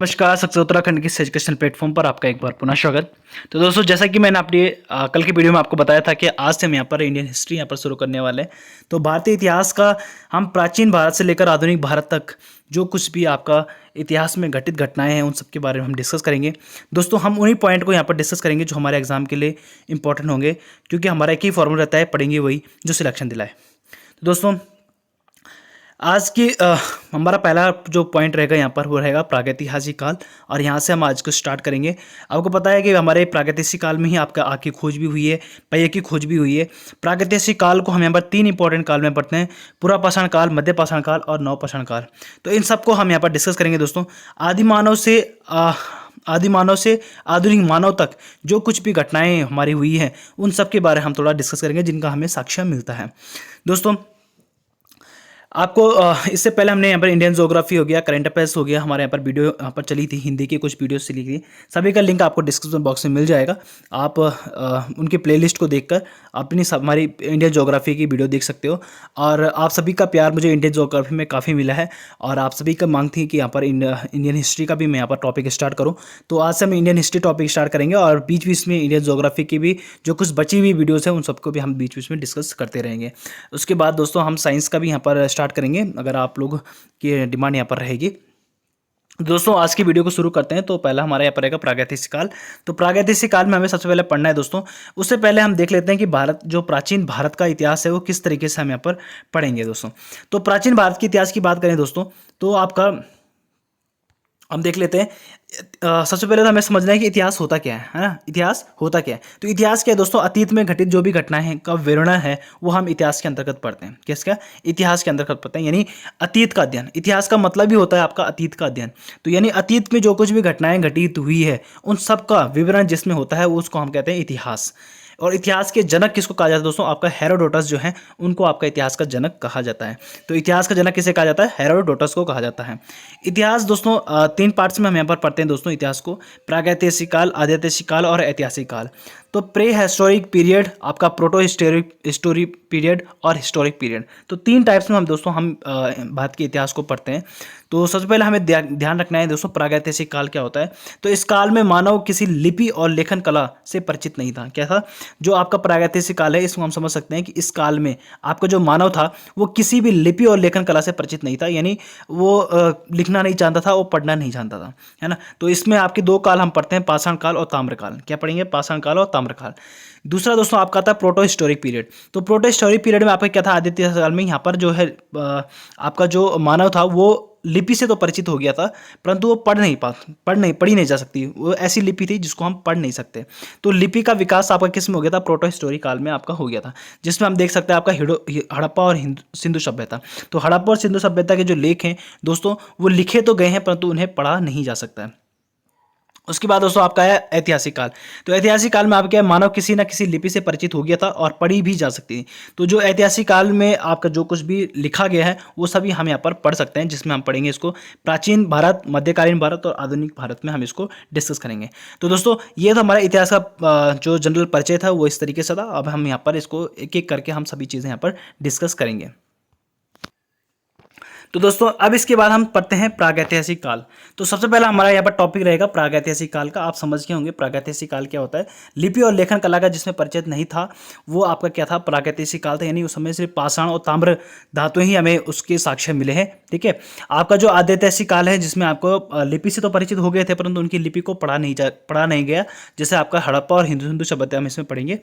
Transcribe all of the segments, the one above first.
नमस्कार, सक्सेस उत्तराखंड के education platform पर आपका एक बार पुनः स्वागत। तो दोस्तों, जैसा कि मैंने अपनी कल की वीडियो में आपको बताया था कि आज से हम यहाँ पर इंडियन हिस्ट्री यहाँ पर शुरू करने वाले हैं। तो भारतीय इतिहास का हम प्राचीन भारत से लेकर आधुनिक भारत तक जो कुछ भी आपका इतिहास में घटित घटनाएं हैं उन सब के बारे में हम डिस्कस करेंगे। दोस्तों, हम उन्हीं पॉइंट को यहाँ पर डिस्कस करेंगे जो हमारे एग्जाम के लिए इंपॉर्टेंट होंगे, क्योंकि हमारा एक ही फॉर्मूला रहता है, पढ़ेंगे वही जो सिलेक्शन दिलाए। तो दोस्तों, आज की हमारा पहला जो पॉइंट रहेगा यहाँ पर वो रहेगा प्रागैतिहासिक काल, और यहाँ से हम आज को स्टार्ट करेंगे। आपको पता है कि हमारे प्रागैतिहासिक काल में ही आपका आग की खोज भी हुई है, पहिए की खोज भी हुई है। प्रागैतिहासिक काल को हम यहाँ पर तीन इंपॉर्टेंट काल में पढ़ते हैं: पुरापाषाण काल, मध्य पाषाण काल और नवपाषाण काल। तो इन सबको हम यहाँ पर डिस्कस करेंगे दोस्तों। आदि मानव से आधुनिक मानव तक जो कुछ भी घटनाएं हमारी हुई हैं उन सब के बारे में हम थोड़ा डिस्कस करेंगे, जिनका हमें साक्ष्य मिलता है। दोस्तों, आपको इससे पहले हमने यहाँ पर इंडियन ज्योग्राफी हो गया, करंट अफेयर्स हो गया, हमारे यहाँ पर वीडियो यहाँ पर चली थी, हिंदी की कुछ वीडियोस चली थी। सभी का लिंक आपको डिस्क्रिप्शन बॉक्स में मिल जाएगा। आप उनकी प्लेलिस्ट को देखकर हमारी इंडियन ज्योग्राफी की वीडियो देख सकते हो। और आप सभी का प्यार मुझे इंडियन ज्योग्राफी में काफ़ी मिला है, और आप सभी का मांग थी कि यहाँ पर इंडियन हिस्ट्री का भी मैं यहाँ पर टॉपिक स्टार्ट करूँ। तो आज से हम इंडियन हिस्ट्री टॉपिक स्टार्ट करेंगे, और बीच बीच में इंडियन ज्योग्राफी की भी जो कुछ बची हुई वीडियोज़ हैं उन सबको भी हम बीच बीच में डिस्कस करते रहेंगे। उसके बाद दोस्तों हम साइंस का भी यहाँ पर स्टार्ट करेंगे, अगर आप लोग की डिमांड यहाँ पर रहेगी। दोस्तों, आज की वीडियो को शुरू करते हैं। तो पहला हमारा यहाँ पर रहेगा प्रागैतिहासिक काल। तो प्रागैतिहासिक काल में हमें सबसे पहले पढ़ना है दोस्तों। उससे पहले हम देख लेते हैं कि भारत, जो प्राचीन भारत का इतिहास है, वो किस तरीके से हम यहाँ पर पढ़ेंगे दोस्तों। तो प्राचीन भारत के इतिहास की बात करें दोस्तों, तो आपका हम देख लेते हैं। सबसे पहले तो हमें समझना है कि इतिहास होता क्या है ना। इतिहास होता क्या है? तो इतिहास क्या है दोस्तों? अतीत में घटित जो भी घटनाएं हैं का विवरण है, वो हम इतिहास के अंतर्गत पढ़ते हैं। किसका? इतिहास के अंतर्गत पढ़ते हैं, यानी अतीत का अध्ययन। इतिहास का मतलब ही होता है आपका अतीत का अध्ययन। तो यानी अतीत में जो कुछ भी घटनाएं घटित हुई है उन सब का विवरण जिसमें होता है उसको हम कहते हैं इतिहास। और इतिहास के जनक किसको कहा जाता है दोस्तों? आपका हेरोडोटस जो है उनको आपका इतिहास का जनक कहा जाता है। तो इतिहास का जनक किसे कहा जाता है? हेरोडोटस को कहा जाता है। इतिहास दोस्तों तीन पार्ट्स में हम यहाँ पर पढ़ते हैं दोस्तों इतिहास को: प्रागैतिहासिक काल, आदिऐतिहासिक काल और ऐतिहासिक काल। तो प्री हिस्टोरिक पीरियड, आपका प्रोटो हिस्टोरिक पीरियड और हिस्टोरिक पीरियड। तो तीन टाइप्स में हम दोस्तों भारत के इतिहास को पढ़ते हैं। तो सबसे पहले हमें ध्यान रखना है दोस्तों, प्रागैतिहासिक काल क्या होता है। तो इस काल में मानव किसी लिपि और लेखन कला से परिचित नहीं था। क्या था? जो आपका प्रागैतिहासिक काल है, इसको हम समझ सकते हैं कि इस काल में आपका जो मानव था वो किसी भी लिपि और लेखन कला से परिचित नहीं था, यानी वो लिखना नहीं जानता था, वो पढ़ना नहीं जानता था, है ना। तो इसमें आपके दो काल हम पढ़ते हैं, पाषाण काल और ताम्रकाल। क्या पढ़ेंगे? पाषाण काल और ताम्रकाल। दूसरा दोस्तों आपका था प्रोटो हिस्टोरिक पीरियड। तो प्रोटो हिस्टोरिक पीरियड में आपका क्या था? आदित्य काल में यहाँ पर जो है आपका जो मानव था वो लिपि से तो परिचित हो गया था, परंतु वो पढ़ी नहीं जा सकती। वो ऐसी लिपि थी जिसको हम पढ़ नहीं सकते। तो लिपि का विकास आपका किस में हो गया था? प्रोटो हिस्टोरिक काल में आपका हो गया था, जिसमें हम देख सकते हैं आपका हड़प्पा और सिंधु सभ्यता। तो हड़प्पा और सिंधु सभ्यता के जो लेख हैं दोस्तों, वो लिखे तो गए हैं परंतु उन्हें पढ़ा नहीं जा सकता है। उसके बाद दोस्तों आपका है ऐतिहासिक काल। तो ऐतिहासिक काल में आपके मानव किसी न किसी लिपि से परिचित हो गया था और पढ़ी भी जा सकती थी। तो जो ऐतिहासिक काल में आपका जो कुछ भी लिखा गया है वो सभी हम यहाँ पर पढ़ सकते हैं, जिसमें हम पढ़ेंगे इसको प्राचीन भारत, मध्यकालीन भारत और आधुनिक भारत में हम इसको डिस्कस करेंगे। तो दोस्तों ये तो हमारा इतिहास का जो जनरल परिचय था वो इस तरीके से था। अब हम यहाँ पर इसको एक एक करके हम सभी चीज़ें यहाँ पर डिस्कस करेंगे। तो दोस्तों अब इसके बाद हम पढ़ते हैं प्रागैतिहासिक काल। तो सबसे पहला हमारा यहाँ पर टॉपिक रहेगा प्रागैतिहासिक काल का। आप समझ गए होंगे प्रागैतिहासिक काल क्या होता है। लिपि और लेखन कला का जिसमें परिचित नहीं था वो आपका क्या था? प्रागैतिहासिक काल था। यानी उस समय सिर्फ पाषाण और ताम्र धातुएं ही हमें उसके साक्ष्य मिले हैं। ठीक है। आपका जो आदिऐतिहासिक काल है जिसमें आपको लिपि से तो परिचित हो गए थे परंतु उनकी लिपि को पढ़ा नहीं गया, जैसे आपका हड़प्पा और हिंदू सभ्यता हम इसमें पढ़ेंगे।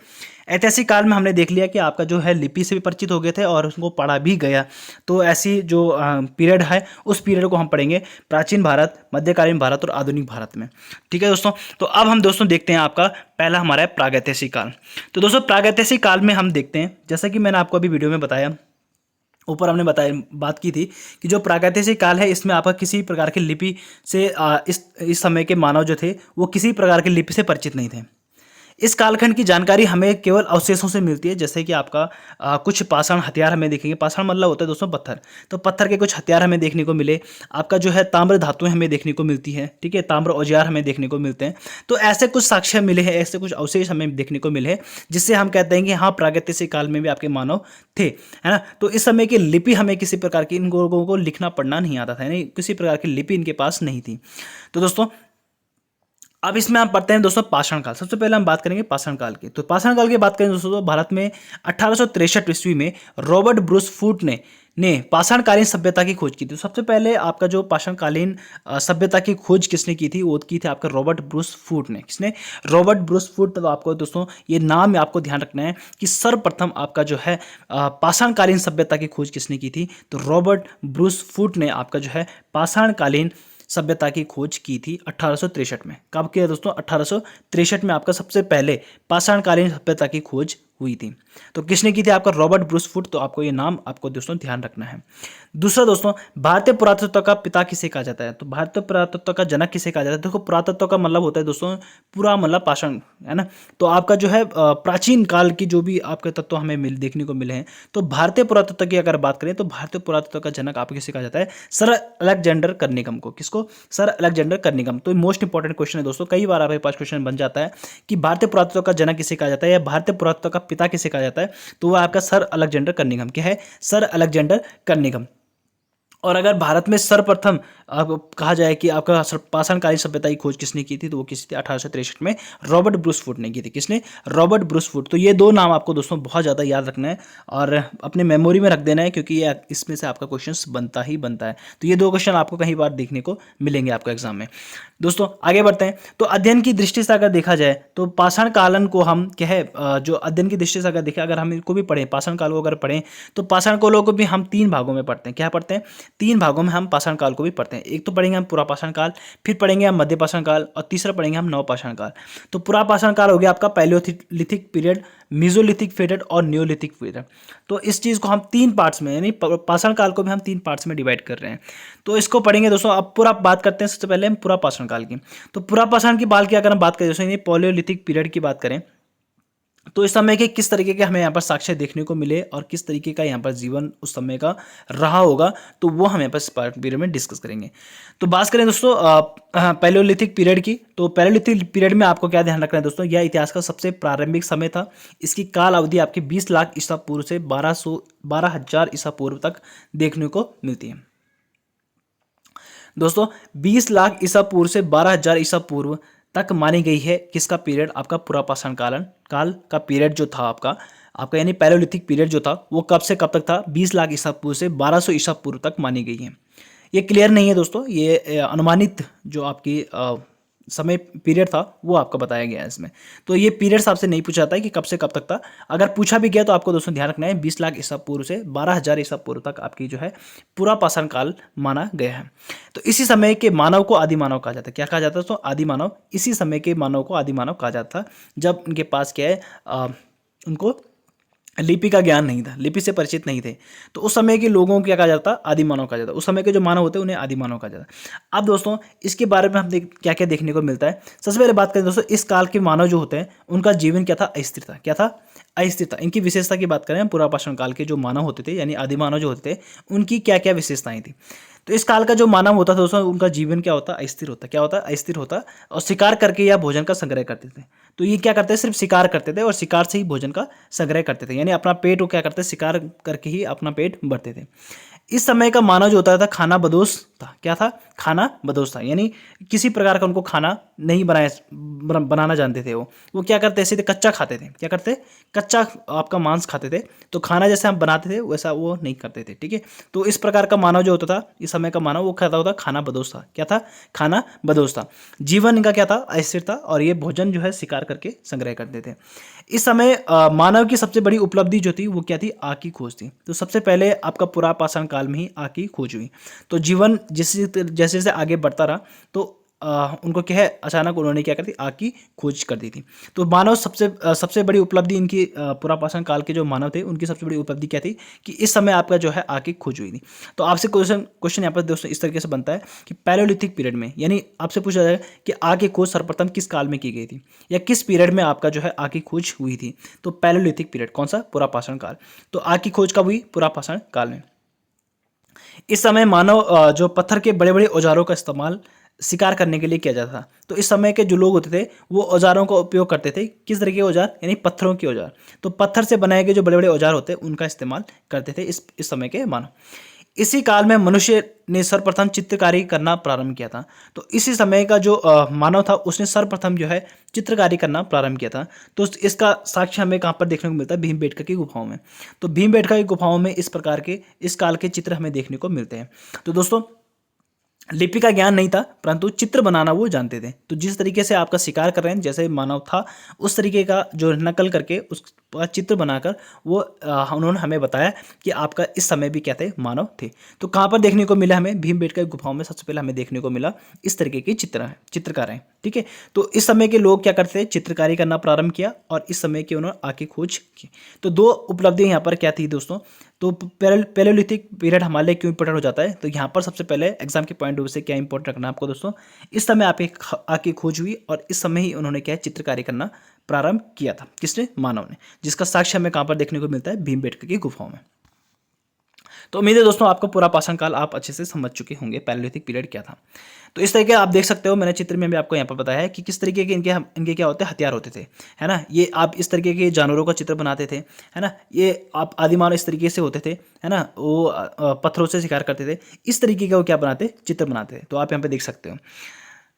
ऐतिहासिक काल में हमने देख लिया कि आपका जो है लिपि से भी परिचित हो गए थे और उसको पढ़ा भी गया। तो ऐसी जो पीरियड है उस पीरियड को हम पढ़ेंगे प्राचीन भारत, मध्यकालीन भारत और आधुनिक भारत में। ठीक है दोस्तों। तो अब हम दोस्तों देखते हैं आपका पहला हमारा है प्रागैतिहासिक काल। तो दोस्तों प्रागैतिहासिक काल में हम देखते हैं, जैसा कि मैंने आपको अभी वीडियो में बताया, ऊपर हमने बात की थी कि जो प्रागैतिहासिक काल है इसमें आपका किसी प्रकार की लिपि से इस समय के मानव जो थे वो किसी प्रकार की लिपि से परिचित नहीं थे। इस कालखंड की जानकारी हमें केवल अवशेषों से मिलती है, जैसे कि आपका कुछ पाषाण हथियार हमें दिखेंगे। पाषाण मतलब होता है दोस्तों पत्थर, तो पत्थर के कुछ हथियार हमें देखने को मिले। आपका जो है ताम्र धातुएं हमें देखने को मिलती है, ठीक है, ताम्र औजार हमें देखने को मिलते हैं। तो ऐसे कुछ साक्ष्य मिले हैं, ऐसे कुछ अवशेष हमें देखने को मिले हैं, जिससे हम कहते हैं कि हाँ, प्रागैतिहासिक काल में भी आपके मानव थे, है ना। तो इस समय की लिपि हमें किसी प्रकार की, इन लोगों को लिखना पढ़ना नहीं आता था, यानी किसी प्रकार की लिपि इनके पास नहीं थी। तो दोस्तों अब इसमें हम पढ़ते हैं दोस्तों पाषाण काल। सबसे पहले हम बात करेंगे पाषाण काल की। तो पाषाण काल की बात करें दोस्तों, तो भारत में 1863 ईस्वी में रॉबर्ट ब्रूस फूट ने पाषाणकालीन सभ्यता की खोज की थी। तो सबसे पहले आपका जो पाषाणकालीन सभ्यता की खोज किसने की थी, वो की थी आपका रॉबर्ट ब्रूस फूट ने। किसने? Robert Bruce Foote. तो आपको दोस्तों ये नाम आपको ध्यान रखना है कि सर्वप्रथम आपका जो है पाषाणकालीन सभ्यता की खोज किसने की थी, तो रॉबर्ट ब्रूस फूट ने आपका जो है पाषाणकालीन सभ्यता की खोज की थी 1863 में। कब किया दोस्तों? 1863 में आपका सबसे पहले पाषाणकालीन सभ्यता की खोज हुई थी। तो किसने की थी? आपका रॉबर्ट ब्रूस फूट। तो आपको ये नाम आपको दोस्तों ध्यान रखना है। दूसरा दोस्तों, भारतीय पुरातत्व का पिता किसे कहा जाता है? तो भारतीय पुरातत्व का जनक किसे कहा जाता है? देखो, पुरातत्व का मतलब होता है दोस्तों पूरा मतलब पाषाण, है ना। तो आपका जो है प्राचीन काल की जो भी आपके तत्व हमें देखने को मिले हैं, तो भारतीय पुरातत्व की अगर बात करें तो भारतीय पुरातत्व का जनक आपको किसे कहा जाता है? सर अलेक्जेंडर कर्निघन को। किसको? Sir Alexander Kernighan. तो मोस्ट इंपॉर्टेंट क्वेश्चन है दोस्तों, कई बार आपके पास क्वेश्चन बन जाता है कि भारतीय पुरातत्व का जनक किसे कहा जाता है या भारतीय पुरातत्व का पिता किसे कहा जाता है, तो वह आपका सर अलेक्जेंडर कर्निघन। क्या है? Sir Alexander Kernighan. और अगर भारत में सर्वप्रथम आपको कहा जाए कि आपका पाषाणकालीन सभ्यता की खोज किसने की थी, तो वो किसी थी 1863 में रॉबर्ट ब्रूस फूट ने की थी। किसने? Robert Bruce Foote. तो ये दो नाम आपको दोस्तों बहुत ज़्यादा याद रखना है और अपने मेमोरी में रख देना है, क्योंकि ये इसमें से आपका क्वेश्चन बनता ही बनता है। तो ये दो क्वेश्चन आपको कहीं बार देखने को मिलेंगे आपको एग्जाम में। दोस्तों आगे बढ़ते हैं। तो अध्ययन की दृष्टि से अगर देखा जाए तो पाषाण कालन को हम क्या है, जो अध्ययन की दृष्टि से अगर देखें, अगर हम इनको भी पढ़ें, पाषाण काल को अगर पढ़ें, तो पाषाण कालों को भी हम 3 भागों में पढ़ते हैं। क्या पढ़ते हैं? 3 भागों में हम पाषाण काल को भी पढ़ते हैं। एक तो पढ़ेंगे हम पुरा पाषाण काल, फिर पढ़ेंगे हम मध्य पाषाण काल, और तीसरा पढ़ेंगे हम नव पाषाण काल। तो पुरा पाषाण काल हो गया आपका पैलियोलिथिक पीरियड, मीजोलिथिक पीरियड और न्योलिथिक पीरियड। तो इस चीज़ को हम 3 पार्ट्स में, यानी पाषाण काल को भी हम 3 पार्ट्स में डिवाइड कर रहे हैं। तो इसको पढ़ेंगे दोस्तों। अब पूरा बात करते हैं, सबसे पहले हम पुरा पाषाण काल की। तो पुरा पाषाण की काल की अगर हम बात करें दोस्तों, यानी पैलियोलिथिक पीरियड की बात करें, तो इस समय के किस तरीके के हमें यहाँ पर साक्ष्य देखने को मिले और किस तरीके का यहाँ पर जीवन उस समय का रहा होगा, तो वो हम यहाँ पर इस पीरियड में डिस्कस करेंगे। तो बात करें दोस्तों पैलियोलिथिक पीरियड की, तो पैलियोलिथिक पीरियड में आपको क्या ध्यान रखना है दोस्तों, यह इतिहास का सबसे प्रारंभिक समय था। इसकी काल अवधि आपकी 20 लाख ईसा पूर्व से 12,000 ईसा पूर्व तक देखने को मिलती है। दोस्तों 20 लाख ईसा पूर्व से 12,000 ईसा पूर्व तक मानी गई है किसका पीरियड? आपका पुरा पाषाण काल का पीरियड जो था आपका यानी पैलियोलिथिक पीरियड जो था, वो कब से कब तक था? 20 लाख ईसा पूर्व से 1200 ईसा पूर्व तक मानी गई है। ये क्लियर नहीं है दोस्तों, ये अनुमानित जो आपकी समय पीरियड था वो आपका बताया गया है इसमें। तो ये पीरियड आपसे नहीं पूछा जाता है कि कब से कब तक था। अगर पूछा भी गया तो आपको दोस्तों ध्यान रखना है 20 लाख ईसा पूर्व से 12,000 ईसा पूर्व तक आपकी जो है पूरा पाषाण काल माना गया है। तो इसी समय के मानव को आदि मानव कहा जाता है। क्या कहा जाता है दोस्तों? आदि मानव। इसी समय के मानव को आदि मानव कहा जाता था, जब उनके पास क्या है, उनको लिपि का ज्ञान नहीं था, लिपि से परिचित नहीं थे। तो उस समय के लोगों को क्या कहा जाता? आदि मानव कहा जाता। उस समय के जो मानव होते हैं उन्हें आदि मानव कहा जाता। अब दोस्तों इसके बारे में हम क्या क्या देखने को मिलता है। सबसे पहले बात करें दोस्तों, इस काल के मानव जो होते हैं उनका जीवन क्या था? अस्थिर था। क्या था? अस्थिर था। इनकी विशेषता की बात करें, पुरा पाषाण काल के जो मानव होते थे यानी आदि मानव जो होते थे, उनकी क्या क्या विशेषताएं थी। तो इस काल का जो मानव होता था दोस्तों, उनका जीवन क्या होता? अस्थिर होता। क्या होता? अस्थिर होता। और शिकार करके या भोजन का संग्रह करते थे। तो ये क्या करते हैं? सिर्फ शिकार करते थे और शिकार से ही भोजन का संग्रह करते थे, यानी अपना पेट वो क्या करते? शिकार करके ही अपना पेट भरते थे। इस समय का मानव जो होता था खाना बदोश था। क्या था? खाना बदोश था, यानी किसी प्रकार का उनको खाना नहीं बनाना जानते थे। वो क्या करते? सीधे कच्चा खाते थे। क्या करते? कच्चा आपका मांस खाते थे। तो खाना जैसे हम बनाते थे वैसा वो नहीं करते थे। ठीक है। तो इस प्रकार का मानव जो होता था, इस समय का मानव, वो खाता होता खाना बदोश था। क्या था? खाना बदोश था। जीवन इनका क्या था? अस्थिर था। और ये भोजन जो है शिकार करके संग्रह करते थे। इस समय मानव की सबसे बड़ी उपलब्धि जो थी वो क्या थी? आग की खोज थी। तो सबसे पहले आपका पुरा पाषाण काल में ही आग की खोज हुई। तो जीवन जैसे जैसे आगे बढ़ता रहा, तो उनको क्या है अचानक उन्होंने क्या कर दी, आग की खोज कर दी थी। तो मानव सबसे बड़ी उपलब्धि इनकी पुरापाषाण काल के जो मानव थे उनकी सबसे बड़ी उपलब्धि क्या थी कि इस समय आपका जो है आग की खोज हुई थी। तो आपसे क्वेश्चन यहाँ पर दोस्तों इस तरीके से बनता है कि पैलियोलिथिक पीरियड में, यानी आपसे पूछा जाएगा कि आग की खोज सर्वप्रथम किस काल में की गई थी या किस पीरियड में आपका जो है आग की खोज हुई थी। तो पैलियोलिथिक पीरियड कौन सा, पुरापाषाण काल। तो आग की खोज कब हुई, पुरापाषाण काल में। इस समय मानव जो पत्थर के बड़े बड़े औजारों का इस्तेमाल शिकार करने के लिए किया जाता था। तो इस समय के जो लोग होते थे वो औजारों का उपयोग करते थे, किस तरह के औजार, यानी पत्थरों के औजार। तो पत्थर से बनाए गए जो बड़े बड़े औजार होते हैं उनका इस्तेमाल करते थे इस समय के मानव। इसी काल में मनुष्य ने सर्वप्रथम चित्रकारी करना प्रारंभ किया था। तो इसी समय का जो मानव था उसने सर्वप्रथम जो है चित्रकारी करना प्रारंभ किया था। तो इसका साक्ष्य हमें कहाँ पर देखने को मिलता है, भीमबेटका की गुफाओं में। तो भीमबेटका की गुफाओं में इस प्रकार के इस काल के चित्र हमें देखने को मिलते हैं। तो दोस्तों लिपि का ज्ञान नहीं था परंतु चित्र बनाना वो जानते थे। तो जिस तरीके से आपका शिकार कर रहे हैं जैसे मानव था उस तरीके का जो नकल करके उसका चित्र बनाकर वो उन्होंने हमें बताया कि आपका इस समय भी क्या थे, मानव थे। तो कहाँ पर देखने को मिला हमें, भीमबेटका गुफाओं में सबसे पहले हमें देखने को मिला इस तरीके की चित्रकार हैं। ठीक है, तो इस समय के लोग क्या करते थे, चित्रकारी करना प्रारंभ किया और इस समय की उन्होंने आके खोज की। तो दो उपलब्धियां यहाँ पर क्या थी दोस्तों। तो पैलियोलिथिक पीरियड हमारे लिए क्यों इंपॉर्टेंट हो जाता है, तो यहाँ पर सबसे पहले एग्जाम के पॉइंट ऑफ व्यू से क्या इंपॉर्टेंट रखना है आपको दोस्तों, इस समय आके खोज हुई और इस समय ही उन्होंने क्या है चित्रकारी करना प्रारंभ किया था, किसने, मानव ने, जिसका साक्ष्य हमें कहाँ पर देखने को मिलता है, भीमबेटका की गुफाओं में। तो उम्मीद है दोस्तों आपको पुरापाषाण काल आप अच्छे से समझ चुके होंगे, पैलियोलिथिक पीरियड क्या था। तो इस तरीके आप देख सकते हो, मैंने चित्र में भी आपको यहाँ पर बताया है कि किस तरीके के इनके क्या होते हैं, हथियार होते थे, है ना। ये आप इस तरीके के जानवरों का चित्र बनाते थे, है ना। ये आप आदिमानव इस तरीके से होते थे, है ना, वो पत्थरों से शिकार करते थे, इस तरीके का वो क्या बनाते, चित्र बनाते थे। तो आप यहाँ पे देख सकते हो,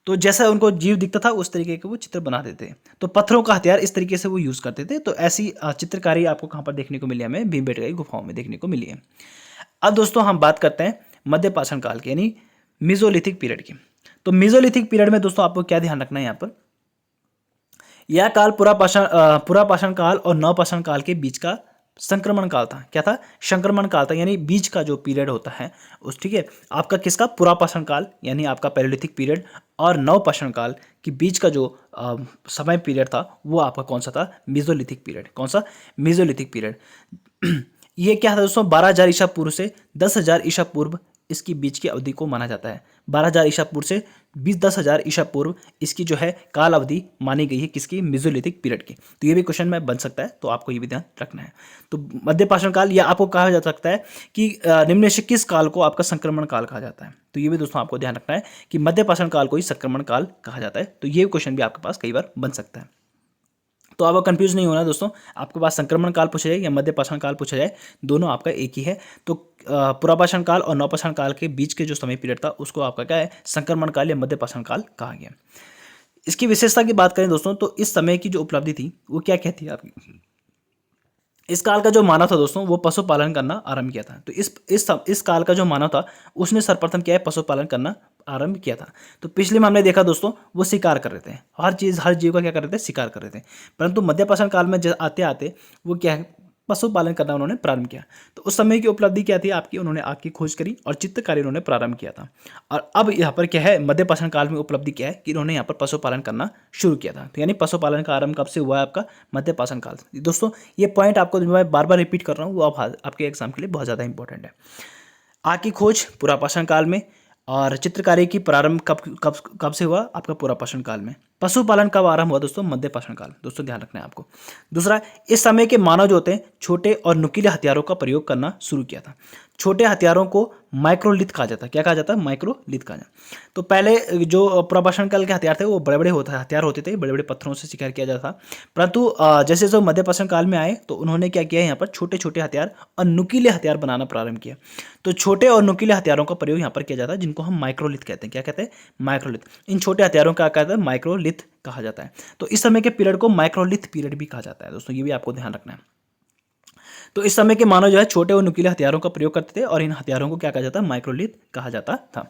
तो जैसा उनको जीव दिखता था उस तरीके के वो चित्र बनाते थे। तो पत्थरों का हथियार इस तरीके से वो यूज़ करते थे। तो ऐसी चित्रकारी आपको कहाँ पर देखने को मिली, हमें भीमबेटका की गुफाओं में देखने को मिली है। अब दोस्तों हम बात करते हैं मध्यपाषाण काल की, यानी मीजोलिथिक पीरियड की। तो मीजोलिथिक पीरियड में दोस्तों आपको क्या ध्यान रखना है, यहाँ पर यह काल पुरापाषाण काल और नवपाषाण काल के बीच का संक्रमण काल था। क्या था, संक्रमण काल था, यानी बीच का जो पीरियड होता है उस, ठीक है, आपका किसका, पुरापाषाण काल यानी आपका पैलियोलिथिक पीरियड और नवपाषाण काल के बीच का जो समय पीरियड था वो आपका कौन सा था, मीजोलिथिक पीरियड। कौन सा, मीजोलिथिक पीरियड। ये क्या था दोस्तों, 12,000 ईसा पूर्व से 10,000 ईसा पूर्व इसकी बीच की अवधि को माना जाता है। 12,000 ईसा पूर्व से 10,000 ईसा पूर्व इसकी जो है काल अवधि मानी गई है, किसकी, मीजोलिथिक पीरियड की। तो ये भी क्वेश्चन में बन सकता है, तो आपको ये भी ध्यान रखना है। तो मध्यपाषाण काल या आपको कहा जा सकता है कि निम्न में से किस काल को आपका संक्रमण काल कहा जाता है। तो ये भी दोस्तों आपको ध्यान रखना है कि मध्यपाषाण काल को ही संक्रमण काल कहा जाता है। तो ये क्वेश्चन भी आपके पास कई बार बन सकता है। तो आपको कंफ्यूज नहीं होना दोस्तों, आपके पास संक्रमण काल पूछा जाए या मध्यपाषाण काल पूछा जाए, दोनों आपका एक ही है। तो पुरापाषाण काल और नवपाषाण काल के बीच के जो समय पीरियड था उसको आपका क्या है, संक्रमण काल या मध्यपाषाण काल कहा गया। इसकी विशेषता की बात करें दोस्तों तो इस समय की जो उपलब्धि थी वो क्या क्या थी आपकी। इस काल का जो मानव था दोस्तों वो पशुपालन करना आरंभ किया था। तो इस काल का जो मानव था उसने सर्वप्रथम क्या है, पशुपालन करना आरंभ किया था। तो पिछले में हमने देखा दोस्तों वो शिकार कर रहे थे, हर जीव का क्या कर रहे थे, शिकार कर रहे थे। परंतु मध्यपाषाण काल में आते आते वो क्या है, पशुपालन करना उन्होंने प्रारंभ किया। तो उस समय की उपलब्धि क्या थी आपकी, उन्होंने आग की खोज करी और चित्रकारी उन्होंने प्रारंभ किया था। और अब यहाँ पर क्या है, मध्यपाषाण काल में उपलब्धि क्या है कि इन्होंने यहाँ पर पशुपालन करना शुरू किया था। तो यानी पशुपालन का आरंभ कब से हुआ है, आपका मध्यपाषाण काल से। दोस्तों ये पॉइंट आपको मैं बार बार रिपीट कर रहा हूँ, वो आपके एग्जाम के लिए बहुत ज़्यादा इंपॉर्टेंट है। आग की खोज पुरापाषाण काल में और चित्रकारी की प्रारंभ कब से हुआ, आपका पुरापाषाण काल में। पशुपालन कब आरंभ हुआ दोस्तों, मध्यपाषाण काल। दोस्तों ध्यान रखना है आपको। दूसरा, इस समय के मानव जो होते हैं छोटे और नुकीले हथियारों का प्रयोग करना शुरू किया था। छोटे हथियारों को माइक्रोलिथ कहा जाता है। क्या कहा जाता है, माइक्रोलिथ कहा जाता है। तो पहले जो पुरापाषाण काल के हथियार थे वो बड़े बड़े हथियार होते थे, बड़े बड़े पत्थरों से शिकार किया जाता था। परंतु जैसे जो मध्यपाषाण काल में आए तो उन्होंने क्या किया, यहाँ पर छोटे छोटे हथियार और नुकीले हथियार बनाना प्रारंभ किया। तो छोटे और नुकीले हथियारों का प्रयोग यहाँ पर किया जाता है, जिनको हम माइक्रोलिथ कहते हैं। क्या कहते हैं, माइक्रोलिथ। इन छोटे हथियारों का कहते हैं माइक्रोलिथ कहा जाता है। तो इस समय के पीरियड को माइक्रोलिथ पीरियड भी कहा जाता है दोस्तों, ये भी आपको ध्यान रखना है। तो इस समय के मानव जो है छोटे और नुकीले हथियारों का प्रयोग करते थे और इन हथियारों को क्या कहा जाता है, माइक्रोलिथ कहा जाता था।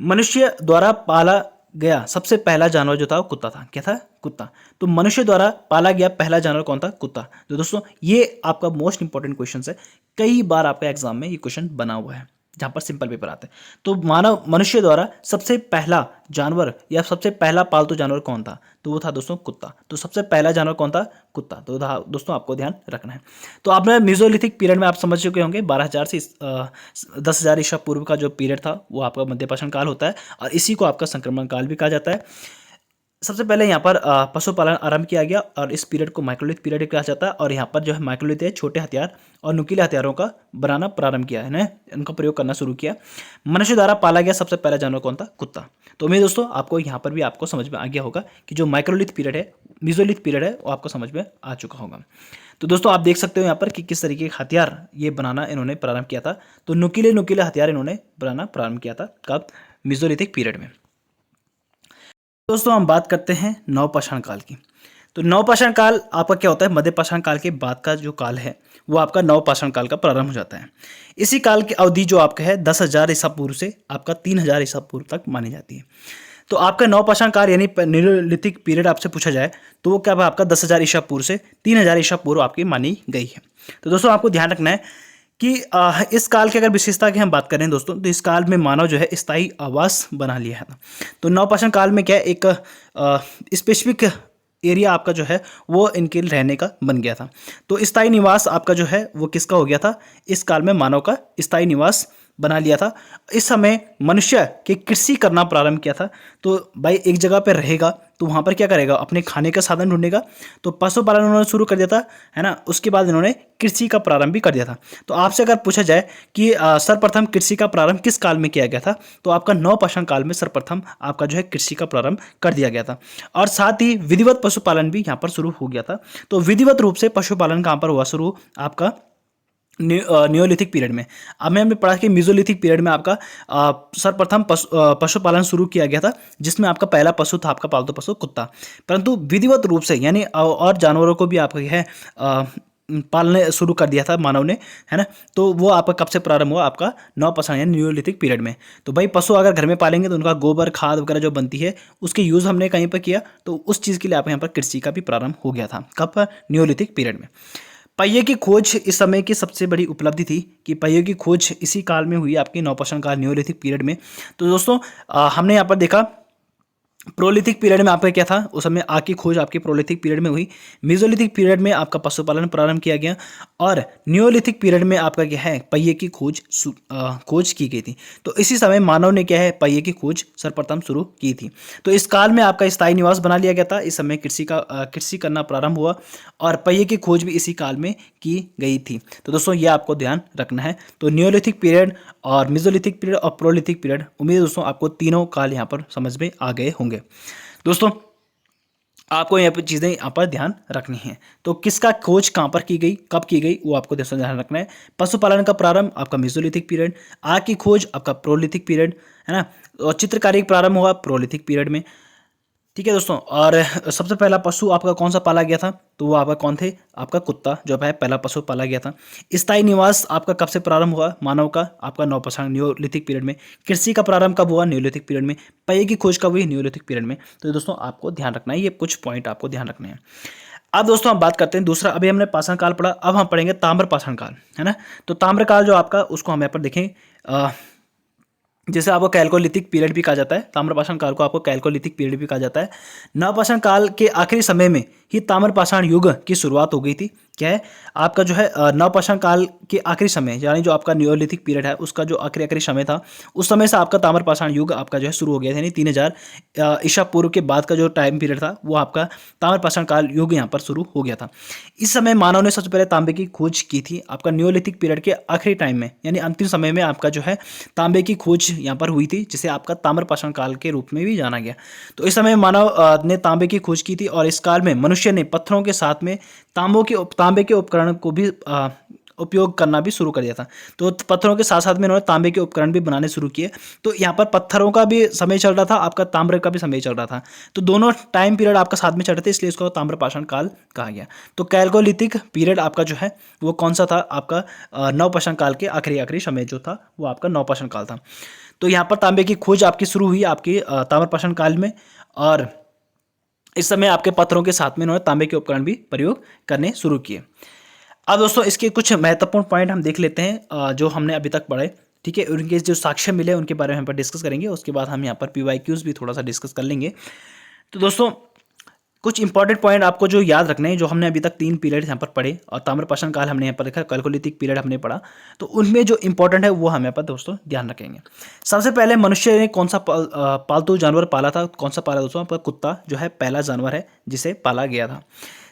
मनुष्य द्वारा पाला गया सबसे पहला जानवर जो था वो कुत्ता था। क्या था, कुत्ता। तो मनुष्य द्वारा पाला गया पहला जानवर कौन था, कुत्ता। तो दोस्तों ये आपका मोस्ट इंपॉर्टेंट क्वेश्चन है, कई बार आपका एग्जाम में ये क्वेश्चन बना हुआ है। जहाँ पर सिंपल पेपर आता है। तो मानव मनुष्य द्वारा सबसे पहला जानवर या सबसे पहला पालतू जानवर कौन था? तो वो था दोस्तों कुत्ता। तो सबसे पहला जानवर कौन था? कुत्ता। तो दोस्तों आपको ध्यान रखना है। तो आपने मेसोलिथिक पीरियड में आप समझ चुके होंगे 12,000 से 10,000 ईसा पूर्व का जो पीरियड था वो आपका मध्यपाषाण काल होता है, और इसी को आपका संक्रमण काल भी कहा जाता है। सबसे पहले यहाँ पर पशुपालन आरंभ किया गया, और इस पीरियड को माइक्रोलिथ पीरियड कहा जाता है। और यहाँ पर जो है माइक्रोलिथ है छोटे हथियार और नुकीले हथियारों का बनाना प्रारंभ किया है ना, इनका प्रयोग करना शुरू किया। मनुष्य द्वारा पाला गया सबसे पहला जानवर कौन था? कुत्ता। तो उम्मीद दोस्तों आपको यहाँ पर भी आपको समझ में आ गया होगा कि जो माइक्रोलिथ पीरियड है, मेसोलिथ पीरियड है, वो आपको समझ में आ चुका होगा। तो दोस्तों आप देख सकते हो यहाँ पर कि किस तरीके के हथियार ये बनाना इन्होंने प्रारंभ किया था। तो नुकीले नुकीले हथियार इन्होंने बनाना प्रारंभ किया था कब? मेसोलिथिक पीरियड में। दोस्तों हम बात करते हैं नवपाषाण काल की। तो नवपाषाण काल आपका क्या होता है? मध्यपाषाण काल के बाद का जो काल है वो आपका नवपाषाण काल का प्रारंभ हो जाता है। इसी काल की अवधि जो आपका है 10,000 ईसा पूर्व से आपका 3,000 ईसा पूर्व तक मानी जाती है। तो आपका नवपाषाण काल यानी न्यूलिथिक पीरियड आपसे पूछा जाए तो वो क्या है? आपका 10,000 ईसा पूर्व से 3,000 ईसा पूर्व आपकी मानी गई है। तो दोस्तों आपको ध्यान रखना है कि इस काल की अगर विशेषता की हम बात करें दोस्तों, तो इस काल में मानव जो है स्थायी आवास बना लिया है। तो नवपाषाण काल में क्या है? एक स्पेसिफिक एरिया आपका जो है वो इनके रहने का बन गया था। तो स्थायी निवास आपका जो है वो किसका हो गया था? इस काल में मानव का स्थायी निवास बना लिया था। इस समय मनुष्य की कृषि करना प्रारंभ किया था। तो भाई एक जगह पर रहेगा तो वहाँ पर क्या करेगा? अपने खाने का साधन ढूंढेगा। तो पशुपालन उन्होंने शुरू कर दिया था, है ना। उसके बाद इन्होंने कृषि का प्रारंभ भी कर दिया था। तो आपसे अगर पूछा जाए कि सर्वप्रथम कृषि का प्रारंभ किस काल में किया गया था, तो आपका नवपाषाण काल में सर्वप्रथम आपका जो है कृषि का प्रारंभ कर दिया गया था। और साथ ही विधिवत पशुपालन भी यहाँ पर शुरू हो गया था। तो विधिवत रूप से पशुपालन कहाँ पर हुआ शुरू? आपका नियोलिथिक पीरियड में। अब हमने पढ़ा कि मेसोलिथिक पीरियड में आपका सर्वप्रथम पशुपालन शुरू किया गया था, जिसमें आपका पहला पशु था आपका पालतू पशु कुत्ता। परंतु विधिवत रूप से यानी और जानवरों को भी आपका है पालने शुरू कर दिया था मानव ने, है ना। तो वो आपका कब से प्रारंभ हुआ? आपका नवपाषाण यानी नियोलिथिक पीरियड में। तो भाई पशु अगर घर में पालेंगे तो उनका गोबर खाद वगैरह जो बनती है उसके यूज़ हमने कहीं पर किया, तो उस चीज़ के लिए आप यहाँ पर कृषि का भी प्रारंभ हो गया था। कब? नियोलिथिक पीरियड में। पहिए की खोज इस समय की सबसे बड़ी उपलब्धि थी कि पहिए की खोज इसी काल में हुई आपकी नवपाषाण काल नियोलिथिक पीरियड में। तो दोस्तों हमने यहाँ पर देखा प्रोलिथिक पीरियड में आपका क्या था? उस समय आग की खोज आपकी प्रोलिथिक पीरियड में हुई। मेसोलिथिक पीरियड में आपका पशुपालन प्रारंभ किया गया, और नियोलिथिक पीरियड में आपका क्या है? पहिए की खोज की गई थी। तो इसी समय मानव ने क्या है? पहिए की खोज सर्वप्रथम शुरू की थी। तो इस काल में आपका स्थायी निवास बना लिया गया था। इस समय कृषि करना प्रारंभ हुआ, और पहिए की खोज भी इसी काल में की गई थी। तो दोस्तों ये आपको ध्यान रखना है। तो नियोलिथिक पीरियड और मेसोलिथिक पीरियड और प्रोलिथिक पीरियड, उम्मीद है दोस्तों आपको तीनों काल यहाँ पर समझ में आ गए होंगे। दोस्तों आपको यहाँ पर चीज़ें यहाँ पर ध्यान रखनी है। तो किसका खोज कहाँ पर की गई, कब की गई, वो आपको दोस्तों ध्यान रखना है। पशुपालन का प्रारंभ आपका मेसोलिथिक पीरियड, आग की खोज आपका प्रोलिथिक पीरियड, है ना, और चित्रकारी का प्रारंभ हुआ प्रोलिथिक पीरियड में। ठीक है दोस्तों, और सबसे पहला पशु आपका कौन सा पाला गया था? तो वो आपका कौन थे? आपका कुत्ता जो है पहला पशु पाला गया था। स्थायी निवास आपका कब से प्रारंभ हुआ मानव का? आपका नवपाषाण नियोलिथिक पीरियड में। कृषि का प्रारंभ कब हुआ? नियोलिथिक पीरियड में। पहिए की खोज कब हुई? नियोलिथिक पीरियड में। तो दोस्तों आपको ध्यान रखना है, ये कुछ पॉइंट आपको ध्यान रखने हैं। अब दोस्तों हम बात करते हैं दूसरा। अभी हमने पाषाण काल पढ़ा, अब हम पढ़ेंगे ताम्रपाषाण काल, है ना। तो ताम्रकाल जो आपका, उसको हम यहाँ पर देखें जैसे आपको कैल्कोलिथिक पीरियड भी कहा जाता है। ताम्रपाषाण काल को आपको कैल्कोलिथिक पीरियड भी कहा जाता है। नवपाषाण काल के आखिरी समय में ही ताम्रपाषाण युग की शुरुआत हो गई थी। क्या है? आपका जो है नवपाषाण काल के आखिरी समय यानी जो आपका नियोलिथिक पीरियड है उसका जो आखिरी समय था, उस समय से आपका ताम्रपाषाण युग आपका जो है शुरू हो गया था। यानी 3,000 ईसा पूर्व के बाद का जो टाइम पीरियड था वो आपका ताम्रपाषाण काल युग यहाँ पर शुरू हो गया था। इस समय मानव ने सबसे पहले तांबे की खोज की थी आपका नियोलिथिक पीरियड के आखिरी टाइम में, यानी अंतिम समय में आपका जो है तांबे की खोज यहाँ पर हुई थी, जिसे आपका ताम्रपाषाण काल के रूप में भी जाना गया। तो इस समय मानव ने तांबे की खोज की थी, और इस काल में मनुष्य ने पत्थरों के साथ में तांबे के उपकरण को भी उपयोग करना भी शुरू कर दिया था। तो पत्थरों के साथ साथ में इन्होंने तांबे के उपकरण भी बनाने शुरू किए। तो यहाँ पर पत्थरों का भी समय चल रहा था, आपका ताम्र का भी समय चल रहा था। तो दोनों टाइम पीरियड आपका साथ में चल रहे थे, इसलिए इसको ताम्रपाषाण काल कहा गया। तो कैल्कोलिथिक पीरियड आपका जो है वो कौन सा था? आपका नवपाषाण काल के आखिरी समय जो था वो आपका नवपाषाण काल था। तो यहाँ पर तांबे की खोज आपकी शुरू हुई आपकी ताम्रपाषाण काल में, और इस समय आपके पत्थरों के साथ में इन्होंने तांबे के उपकरण भी प्रयोग करने शुरू किए। अब दोस्तों इसके कुछ महत्वपूर्ण पॉइंट हम देख लेते हैं जो हमने अभी तक पढ़े। ठीक है, उनके जो साक्ष्य मिले उनके बारे में हम पर डिस्कस करेंगे। उसके बाद हम यहाँ पर PYQs भी थोड़ा सा डिस्कस कर लेंगे। तो दोस्तों कुछ इंपॉर्टेंट पॉइंट आपको जो याद रखने हैं, जो हमने अभी तक 3 पीरियड यहाँ पर पढ़े और ताम्रपाषाण काल हमने यहाँ पर देखा, कैलकोलिथिक पीरियड हमने पढ़ा, तो उनमें जो इंपॉर्टेंट है वो हम यहाँ पर दोस्तों ध्यान रखेंगे। सबसे पहले मनुष्य ने कौन सा पालतू जानवर पाला था? कौन सा पाला दोस्तों? आपका कुत्ता जो है पहला जानवर है जिसे पाला गया था।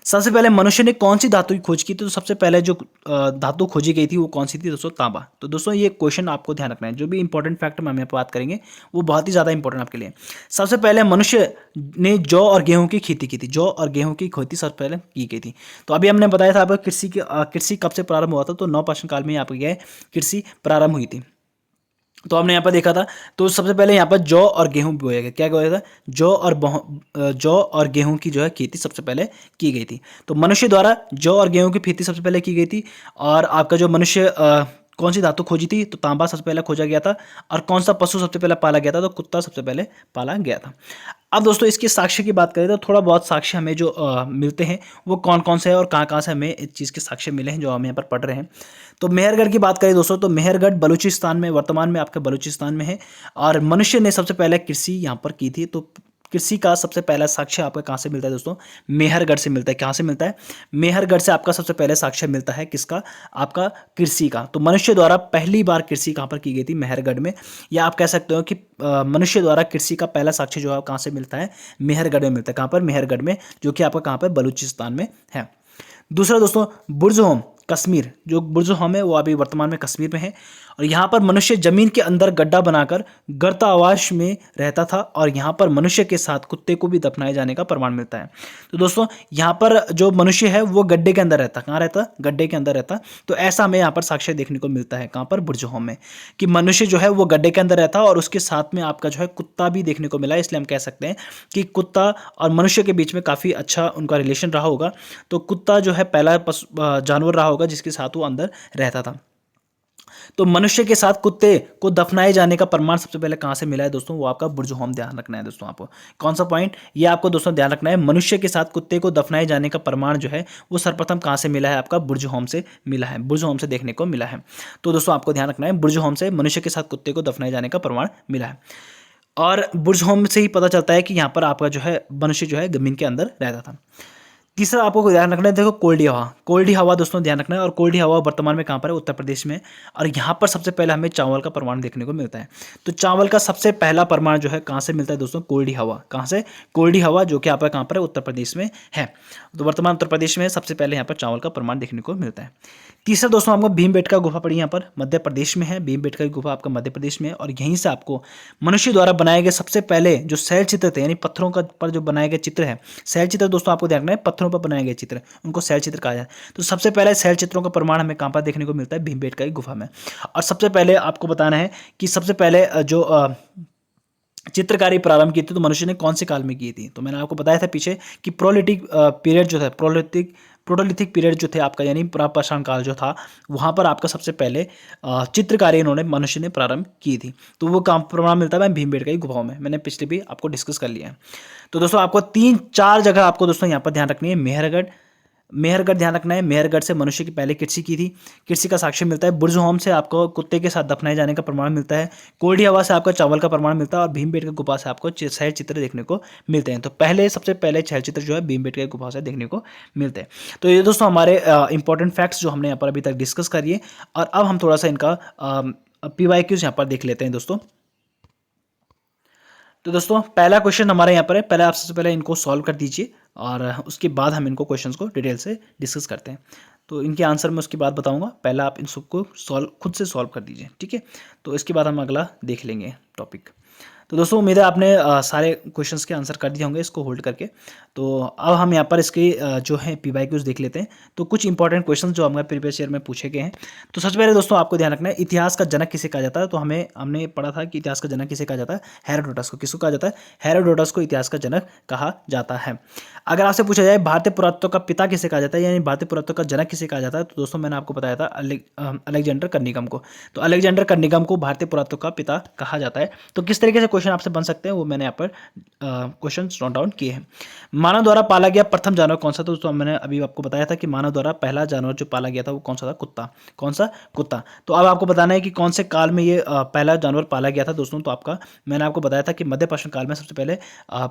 सबसे पहले मनुष्य ने कौन सी धातु की खोज की? तो सबसे पहले जो धातु खोजी गई थी वो कौन सी थी दोस्तों? तांबा। तो दोस्तों ये क्वेश्चन आपको ध्यान रखना है, जो भी इंपॉर्टेंट फैक्टर हम यहाँ पर बात करेंगे वो बहुत ही ज़्यादा इंपॉर्टेंट आपके लिए। सबसे पहले मनुष्य ने जौ और गेहूं की खेती की थी। जौ और गेहूं की खेती सबसे पहले की गई थी। तो अभी हमने बताया था आपको कृषि कब से प्रारंभ हुआ था? तो नवपाषाण काल में यहाँ पर क्या है, कृषि प्रारंभ हुई थी। तो हमने यहाँ पर देखा था, तो सबसे पहले यहाँ पर जौ और गेहूं बोया गया। क्या बोया था? जौ और गेहूं की जो है खेती सबसे पहले की गई थी। तो मनुष्य द्वारा जौ और गेहूं की खेती सबसे पहले की गई थी। और आपका जो मनुष्य कौन सी धातु खोजी थी? तो तांबा सबसे पहले खोजा गया था। और कौन सा पशु सबसे पहले पाला गया था? तो कुत्ता सबसे पहले पाला गया था। अब दोस्तों इसके साक्ष्य की बात करें तो थोड़ा बहुत साक्ष्य हमें जो मिलते हैं वो कौन कौन से हैं और कहाँ से हमें इस चीज़ के साक्ष्य मिले हैं जो हम यहाँ पर पढ़ रहे हैं। तो मेहरगढ़ की बात करें दोस्तों, तो मेहरगढ़ बलूचिस्तान में, वर्तमान में आपका बलूचिस्तान में है। और मनुष्य ने सबसे पहले कृषि यहाँ पर की थी। तो कृषि का सबसे पहला साक्ष्य आपका कहाँ से मिलता है दोस्तों? मेहरगढ़ से मिलता है। कहाँ से मिलता है? मेहरगढ़ से आपका सबसे पहले साक्ष्य मिलता है। किसका? आपका कृषि का। तो मनुष्य द्वारा पहली बार कृषि कहाँ पर की गई थी? मेहरगढ़ में। या आप कह सकते हो कि मनुष्य द्वारा कृषि का पहला साक्ष्य जो है कहाँ से मिलता है? मेहरगढ़ में मिलता है। कहाँ पर? मेहरगढ़ में, जो कि आपका कहाँ पर? बलूचिस्तान में है। दूसरा दोस्तों बुर्ज़होम, कश्मीर। जो बुर्ज़होम है वो अभी वर्तमान में कश्मीर में है। और यहाँ पर मनुष्य जमीन के अंदर गड्ढा बनाकर गर्तावास में रहता था। और यहाँ पर मनुष्य के साथ कुत्ते को भी दफनाए जाने का प्रमाण मिलता है। तो दोस्तों यहाँ पर जो मनुष्य है वो गड्ढे के अंदर रहता। कहाँ रहता? गड्ढे के अंदर रहता। तो ऐसा हमें यहाँ पर साक्ष्य देखने को मिलता है। कहाँ पर? बुर्ज़होम में, कि मनुष्य जो है वो गड्ढे के अंदर रहता और उसके साथ में आपका जो है कुत्ता भी देखने को मिला है। इसलिए हम कह सकते हैं कि कुत्ता और मनुष्य के बीच में काफ़ी अच्छा उनका रिलेशन रहा होगा। तो कुत्ता जो है पहला जानवर रहा होगा जिसके साथ वो अंदर रहता था। तो मनुष्य के साथ कुत्ते को दफनाए जाने का प्रमाण सबसे पहले कहाँ से मिला है दोस्तों? वो आपका बुर्ज़होम। ध्यान रखना है दोस्तों आपको। कौन सा पॉइंट? ये आपको दोस्तों ध्यान रखना है। मनुष्य के साथ कुत्ते को दफनाए जाने का प्रमाण जो है वो सर्वप्रथम कहाँ से मिला है? आपका बुर्ज़होम से मिला है। बुर्ज़होम से देखने को मिला है। तो दोस्तों आपको ध्यान रखना है, बुर्ज़होम से मनुष्य के साथ कुत्ते को दफनाए जाने का प्रमाण मिला है। और बुर्ज़होम से ही पता चलता है कि यहाँ पर आपका जो है मनुष्य जो है ज़मीन के अंदर रहता था। तीसरा आपको ध्यान रखना है, देखो कोल्डी हवा। कोल्डी हवा दोस्तों ध्यान रखना है। और कोल्डी हवा वर्तमान में कहाँ पर है? उत्तर प्रदेश में। और यहाँ पर सबसे पहले हमें चावल का प्रमाण देखने को मिलता है। तो चावल का सबसे पहला प्रमाण जो है कहाँ से मिलता है दोस्तों? कोल्डी हवा। कहाँ से? कोल्डी हवा, जो कि आपका कहाँ पर है? उत्तर प्रदेश में है। तो वर्तमान उत्तर प्रदेश में सबसे पहले यहाँ पर चावल का प्रमाण देखने को मिलता है। तीसरा दोस्तों आपको भीमबेटका गुफा पड़ी, यहाँ पर मध्य प्रदेश में है। भीमबेटका की गुफा आपका मध्य प्रदेश में है। और यहीं से आपको मनुष्य द्वारा बनाए गए सबसे पहले जो शैल चित्र थे, यानी पत्थरों का पर जो बनाए गए चित्र है, शैल चित्र दोस्तों आपको देखना है, पत्थरों पर बनाए गए चित्र, उनको शैल चित्र कहा जाए। तो सबसे पहले शैल चित्रों का प्रमाण हमें कहाँ पर देखने को मिलता है? भीमबेटका की गुफा में। और सबसे पहले आपको बताना है कि सबसे पहले जो चित्रकारी प्रारंभ की थी तो मनुष्य ने कौन से काल में की थी? तो मैंने आपको बताया था पीछे कि प्रोलिथिक पीरियड जो था, प्रोटोलिथिक पीरियड जो थे आपका, यानी प्रापाषाण काल जो था, वहाँ पर आपका सबसे पहले चित्रकारी इन्होंने मनुष्य ने प्रारंभ की थी। तो वो काम प्रमाण मिलता है भीमबेटका की गुफाओं में। मैंने पिछले भी आपको डिस्कस कर लिया है। तो दोस्तों आपको 3-4 जगह आपको दोस्तों यहाँ पर ध्यान रखनी है। मेहरगढ़ ध्यान रखना है। मेहरगढ़ से मनुष्य की पहले कृषि की थी, कृषि का साक्ष्य मिलता है। बुर्ज़होम से आपको कुत्ते के साथ दफनाए जाने का प्रमाण मिलता है। कोल्डी हवा से आपका चावल का प्रमाण मिलता है। और भीमबेटका गुफा से आपको शैल चित्र देखने को मिलते हैं। तो सबसे पहले शैल चित्र जो है भीमबेटका गुफा से देखने को मिलते हैं। तो ये दोस्तों हमारे इंपॉर्टेंट फैक्ट्स जो हमने यहाँ पर अभी तक डिस्कस करिए। और अब हम थोड़ा सा इनका PYQs यहाँ पर देख लेते हैं दोस्तों। तो दोस्तों पहला क्वेश्चन हमारे यहाँ पर है। पहले आप सबसे पहले इनको सॉल्व कर दीजिए और उसके बाद हम इनको क्वेश्चंस को डिटेल से डिस्कस करते हैं। तो इनके आंसर मैं उसके बाद बताऊंगा। पहला आप इन सबको खुद से सॉल्व कर दीजिए, ठीक है। तो इसके बाद हम अगला देख लेंगे टॉपिक। तो दोस्तों उम्मीद है आपने सारे क्वेश्चंस के आंसर कर दिए होंगे इसको होल्ड करके। तो अब हम यहाँ पर इसके जो है PYQs देख लेते हैं। तो कुछ इंपॉर्टेंट क्वेश्चंस जो हमारे प्रीवियस ईयर में पूछे गए हैं। तो सबसे पहले दोस्तों आपको ध्यान रखना है, इतिहास का जनक किसे कहा जाता है? तो हमने पढ़ा था कि इतिहास का जनक किसे कहा जाता है? हेरोडोटस को। किसको कहा जाता है? हेरोडोटस को इतिहास का जनक कहा जाता है। अगर आपसे पूछा जाए भारतीय पुरातत्व का पिता किसे कहा जाता है, यानी भारतीय पुरातत्व का जनक किसे कहा जाता है, तो दोस्तों मैंने आपको बताया था अलेक्जेंडर करनिगम को। तो अलेक्जेंडर करनिगम को भारतीय पुरातत्व का पिता कहा जाता है। तो किस तरीके से क्वेश्चन आपसे बन सकते हैं वो मैंने यहाँ पर क्वेश्चन नोट डाउन किए हैं। मानव द्वारा पाला गया प्रथम जानवर कौन सा था दोस्तों? मैंने अभी आपको बताया था कि मानव द्वारा पहला जानवर जो पाला गया था वो कौन सा था? कुत्ता। कौन सा? कुत्ता। तो अब आपको बताना है कि कौन से काल में ये पहला जानवर पाला गया था दोस्तों। तो आपका मैंने आपको बताया था कि मध्य पाषाण काल में सबसे पहले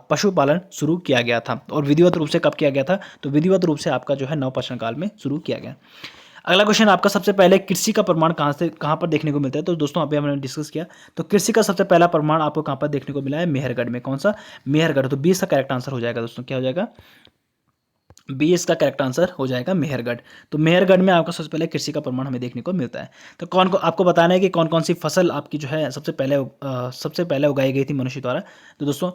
पशुपालन शुरू किया गया था। और विधिवत रूप से कब किया गया था? तो विधिवत रूप से आपका जो है नवपाषाण काल में शुरू किया गया। अगला क्वेश्चन आपका, सबसे पहले कृषि का प्रमाण कहाँ पर देखने को मिलता है? तो दोस्तों अभी हमने डिस्कस किया, तो कृषि का सबसे पहला प्रमाण आपको कहाँ पर देखने को मिला है? मेहरगढ़ में। कौन सा? मेहरगढ़। तो 20 का करेक्ट आंसर हो जाएगा दोस्तों। क्या हो जाएगा? 20 का करेक्ट आंसर हो जाएगा मेहरगढ़। तो मेहरगढ़ में आपका सबसे पहले कृषि का प्रमाण हमें देखने को मिलता है। तो कौन को आपको बताना है कि कौन कौन सी फसल आपकी जो है सबसे पहले उगाई गई थी मनुष्य द्वारा? तो दोस्तों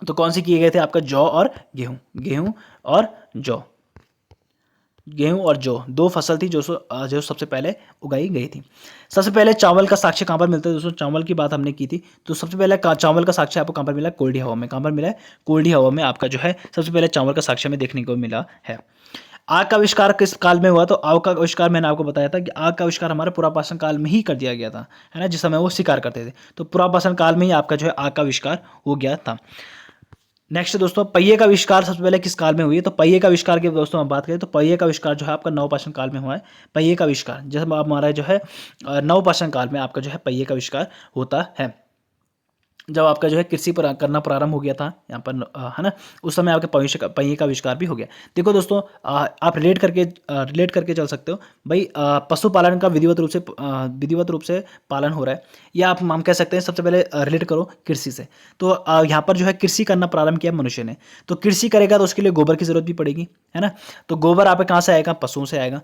तो कौन सी किए गए थे? आपका जौ और गेहूँ। गेहूँ और जौ। गेहूं और जौ, दो फसल थी जो सबसे पहले उगाई गई थी। सबसे पहले चावल का साक्ष्य कहाँ पर मिलता है दोस्तों? चावल की बात हमने की थी, तो सबसे पहले चावल का साक्ष्य आपको कहाँ पर मिला? कोल्डी हवा में। कहाँ पर मिला है? कोल्डी हवा में आपका जो है सबसे पहले चावल का साक्ष्य में देखने को मिला है। आग का आविष्कार किस काल में हुआ? तो आग का आविष्कार मैंने आपको बताया था कि आग का आविष्कार हमारे पुरापाषाण काल में ही कर दिया गया था, है ना, जिस समय वो शिकार करते थे। तो पुरापाषाण काल में ही आपका जो है आग का आविष्कार हो गया था। नेक्स्ट दोस्तों, पहिए का आविष्कार सबसे पहले किस काल में हुई है? तो पहिए का आविष्कार की दोस्तों हम बात करें तो पहिए का आविष्कार जो है आपका नवपाषाण काल में हुआ है। पहिए का आविष्कार जैसे हमारा जो है नवपाषाण काल में आपका जो है पहिए का आविष्कार होता है। जब आपका जो है कृषि पर करना प्रारंभ हो गया था यहाँ पर, है ना, उस समय आपके पहिए का आविष्कार भी हो गया। देखो दोस्तों, आप रिलेट करके चल सकते हो भाई। पशुपालन का विधिवत रूप से पालन हो रहा है, या आप हम कह सकते हैं सबसे पहले रिलेट करो कृषि से। तो यहाँ पर जो है कृषि करना प्रारंभ किया मनुष्य ने, तो कृषि करेगा तो उसके लिए गोबर की जरूरत भी पड़ेगी, है ना। तो गोबर आप कहाँ से आएगा? पशुओं से आएगा।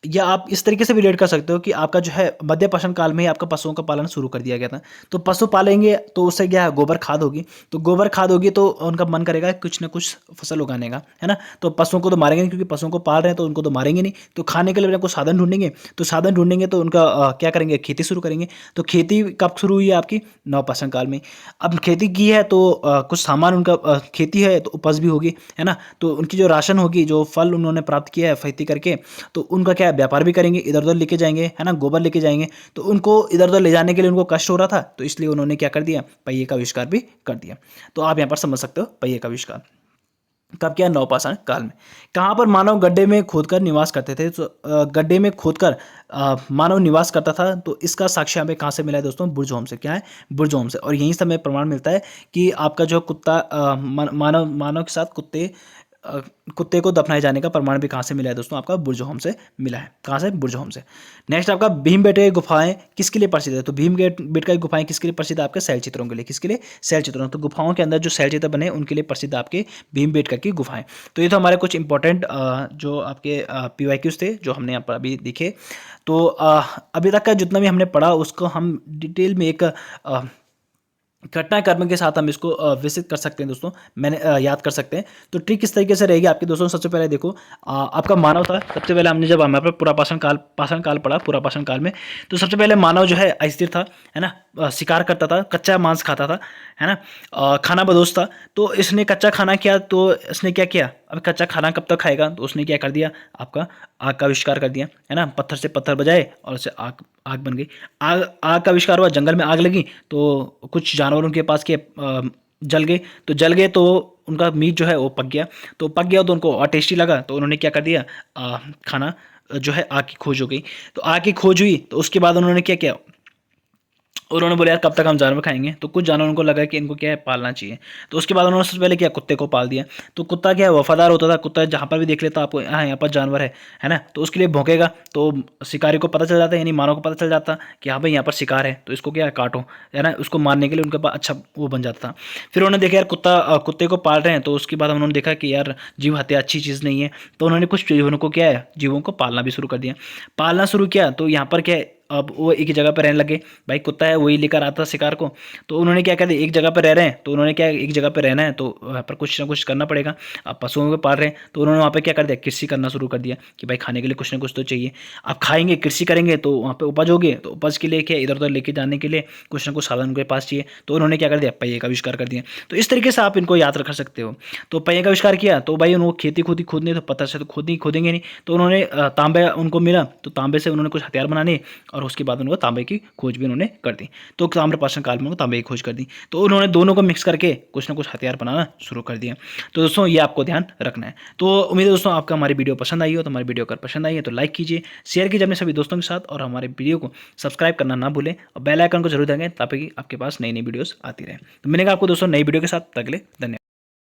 या आप इस तरीके से भी रिलेट कर सकते हो कि आपका जो है मध्य पाषाण काल में ही आपका पशुओं का पालन शुरू कर दिया गया था। तो पशु पालेंगे तो उससे क्या है? गोबर खाद होगी। तो गोबर खाद होगी तो उनका मन करेगा कुछ ना कुछ फसल उगाने का, है ना। तो पशुओं को तो मारेंगे नहीं, क्योंकि पशुओं को पाल रहे हैं तो उनको तो मारेंगे नहीं। तो खाने के लिए कुछ साधन ढूंढेंगे, तो उनका क्या करेंगे? खेती शुरू करेंगे। तो खेती कब शुरू हुई है? आपकी नवपाषाण काल में। अब खेती की है तो कुछ सामान उनका खेती है तो उपज भी होगी, है ना। तो उनकी जो राशन होगी, जो फल उन्होंने प्राप्त किया है खेती करके, तो उनका क्या है? व्यापार भी करेंगे, इधर उधर लेके जाएंगे, है ना, गोबर लेके जाएंगे। तो उनको इधर उधर ले जाने के लिए उनको कष्ट हो रहा था, तो इसलिए उन्होंने क्या कर दिया? पहिए का आविष्कार भी कर दिया। तो आप यहाँ पर समझ सकते हो पहिए का आविष्कार कब किया? नवपाषाण काल में। कहाँ पर मानव गड्ढे में खोदकर निवास करते थे? तो गड्ढे में खोदकर मानव निवास करता था, तो इसका साक्ष्य हमें कहाँ से मिला है दोस्तों? बुर्जहोम से। क्या है? बुर्जहोम से। और यहीं से हमें प्रमाण मिलता है कि आपका जो कुत्ता मानव के साथ कुत्ते को दफनाए जाने का प्रमाण भी कहाँ से मिला है दोस्तों? आपका बुर्जहोम से मिला है। कहाँ से? बुर्जहोम से। नेक्स्ट आपका भीमबेटका की गुफाएं किसके लिए प्रसिद्ध है? तो भीमबेटका की गुफाएं किसके लिए प्रसिद्ध है? आपके शैल चित्रों के लिए। किसके लिए? शैल चित्रों। तो गुफाओं के अंदर जो शैल चित्र बने उनके लिए प्रसिद्ध आपके भीमबेटका की गुफाएं। तो ये तो हमारे कुछ इंपॉर्टेंट जो आपके PYQs थे जो हमने यहाँ पर अभी दिखे। तो अभी तक का जितना भी हमने पढ़ा उसको हम डिटेल में एक घटनाक्रम के साथ हम इसको विकसित कर सकते हैं दोस्तों। मैंने याद कर सकते हैं। तो ट्रिक किस तरीके से रहेगी आपकी दोस्तों? सबसे पहले देखो, आपका मानव था। सबसे पहले हमने जब हमारे पूरा पाषाण काल पढ़ा, पूरा पाषाण काल में, तो सबसे पहले मानव जो है अस्थिर था, है ना, शिकार करता था, कच्चा मांस खाता था, है ना, खाना बदोश था। तो इसने कच्चा खाना किया, तो इसने क्या किया? अब कच्चा खाना कब तक खाएगा? तो उसने क्या कर दिया? आपका आग का आविष्कार कर दिया, है ना। पत्थर से पत्थर बजाए और उससे आग बन गई। आग का आविष्कार हुआ, जंगल में आग लगी, तो कुछ जानवर उनके पास के जल गए तो उनका मीट जो है वो पक गया। तो पक गया तो उनको और टेस्टी लगा, तो उन्होंने क्या कर दिया? खाना जो है आग की खोज हो गई। तो आग की खोज हुई तो उसके बाद उन्होंने क्या किया? उन्होंने बोला यार कब तक हम जानवर खाएंगे? तो कुछ जानवरों को लगा कि इनको क्या है? पालना चाहिए। तो उसके बाद उन्होंने सबसे पहले क्या? कुत्ते को पाल दिया। तो कुत्ता क्या है? वफादार होता था। कुत्ता जहाँ पर भी देख लेता आपको, हाँ यहाँ पर जानवर है ना, तो उसके लिए भौंकेगा। तो शिकारी को पता चल जाता है, यानी मानव को पता चल जाता कि हाँ भाई यहाँ पर शिकार है, तो इसको क्या है? काटो, है ना। उसको मारने के लिए उनके पास अच्छा वो बन जाता था। फिर उन्होंने देखा यार कुत्ते को पाल रहे हैं, तो उसके बाद उन्होंने देखा कि यार जीव हत्या अच्छी चीज़ नहीं है। तो उन्होंने कुछ जीवों को क्या है? जीवों को पालना भी शुरू कर दिया। पालना शुरू किया तो यहाँ पर क्या है? अब वो एक ही जगह पर रहने लगे। भाई कुत्ता है वही लेकर आता शिकार को, तो उन्होंने क्या कर दिया? एक जगह पर रह रहे हैं तो उन्होंने क्या, एक जगह पर रहना है तो वहाँ पर कुछ ना कुछ करना पड़ेगा। अब पशुओं को पाल रहे हैं तो उन्होंने वहाँ पे क्या कर दिया? कृषि करना शुरू कर दिया कि भाई खाने के लिए कुछ ना कुछ तो चाहिए। आप खाएंगे, कृषि करेंगे तो वहाँ पे उपज होगी, तो उपज के लिए क्या, इधर उधर लेके जाने के लिए कुछ ना कुछ साधन उनके पास चाहिए। तो उन्होंने क्या कर दिया? पहिए का आविष्कार कर दिया। तो इस तरीके से आप इनको याद रख सकते हो। तो पहिए का आविष्कार किया तो भाई उनको खेती खोदनी, तो पत्थर से तो खोदेंगे नहीं। तो उन्होंने तांबे उनको मिला, तो तांबे से उन्होंने कुछ हथियार बनाने और उसके बाद उनको तांबे की खोज भी उन्होंने कर दी। तो ताम्रपाषाण काल में उनको तांबे की खोज कर दी, तो उन्होंने दोनों को मिक्स करके कुछ ना कुछ हथियार बनाना शुरू कर दिया। तो दोस्तों ये आपको ध्यान रखना है। तो उम्मीद है दोस्तों आपका हमारी वीडियो पसंद आई हो। तो हमारी वीडियो अगर पसंद आई है तो लाइक कीजिए, शेयर कीजिए अपने सभी दोस्तों के साथ, और हमारे वीडियो को सब्सक्राइब करना ना भूलें और बेल आइकन को जरूर दबाएं ताकि आपके पास नई नई वीडियोस आती रहे। तो मिलेगा आपको दोस्तों नई वीडियो के साथ। तक के लिए धन्यवाद।